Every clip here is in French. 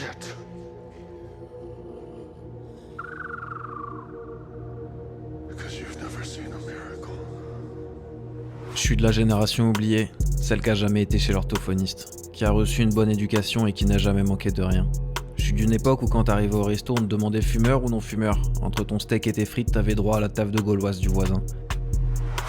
Yet. Because you've never seen a miracle. Je suis de la génération oubliée, celle qui a jamais été chez l'orthophoniste, qui a reçu une bonne éducation et qui n'a jamais manqué de rien. Je suis d'une époque où quand t'arrivais au resto, on te demandait fumeur ou non fumeur. Entre ton steak et tes frites, t'avais droit à la table de gauloise du voisin.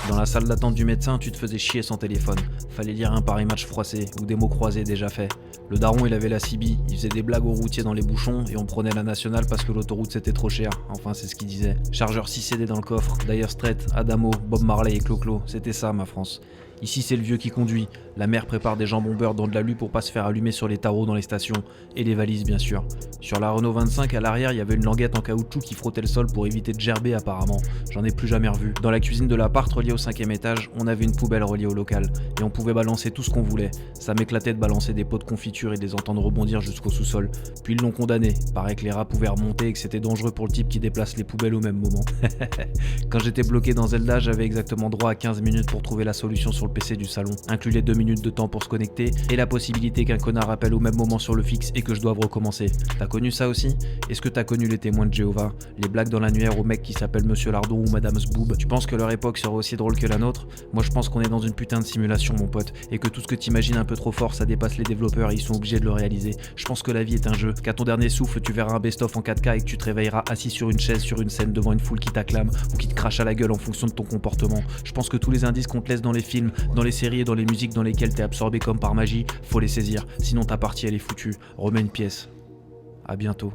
Dans la salle d'attente du médecin, tu te faisais chier sans téléphone. Fallait lire un pareil match froissé ou des mots croisés déjà faits. Le daron, il avait la CB, il faisait des blagues aux routiers dans les bouchons et on prenait la nationale parce que l'autoroute c'était trop cher. Enfin, c'est ce qu'il disait. Chargeur 6 CD dans le coffre, Dire Straits, Adamo, Bob Marley et Clo-Clo. C'était ça, ma France. Ici, c'est le vieux qui conduit. La mère prépare des jambons beurre dans de l'alu pour pas se faire allumer sur les tarots dans les stations. Et les valises, bien sûr. Sur la Renault 25, à l'arrière, il y avait une languette en caoutchouc qui frottait le sol pour éviter de gerber apparemment. J'en ai plus jamais revu. Dans la cuisine de l'appart relié au 5e étage, on avait une poubelle reliée au local. Et on pouvait balancer tout ce qu'on voulait. Ça m'éclatait de balancer des pots de confiture et de les entendre rebondir jusqu'au sous-sol. Puis ils l'ont condamné. Paraît que les rats pouvaient remonter et que c'était dangereux pour le type qui déplace les poubelles au même moment. Quand j'étais bloqué dans Zelda, j'avais exactement droit à 15 minutes pour trouver la solution sur le PC du salon, inclus les 2 minutes de temps pour se connecter et la possibilité qu'un connard appelle au même moment sur le fixe et que je doive recommencer. T'as connu ça aussi? Est-ce que t'as connu les témoins de Jéhovah? Les blagues dans l'annuaire aux mecs qui s'appellent Monsieur Lardon ou Madame Sboob? Tu penses que leur époque sera aussi drôle que la nôtre? Moi je pense qu'on est dans une putain de simulation mon pote, et que tout ce que t'imagines un peu trop fort ça dépasse les développeurs et ils sont obligés de le réaliser. Je pense que la vie est un jeu, qu'à ton dernier souffle tu verras un best-of en 4K et que tu te réveilleras assis sur une chaise sur une scène devant une foule qui t'acclame ou qui te crache à la gueule en fonction de ton comportement. Je pense que tous les indices qu'on te laisse dans les films, dans les séries et dans les musiques dans lesquelles t'es absorbé comme par magie, faut les saisir, sinon ta partie elle est foutue. Remets une pièce. À bientôt.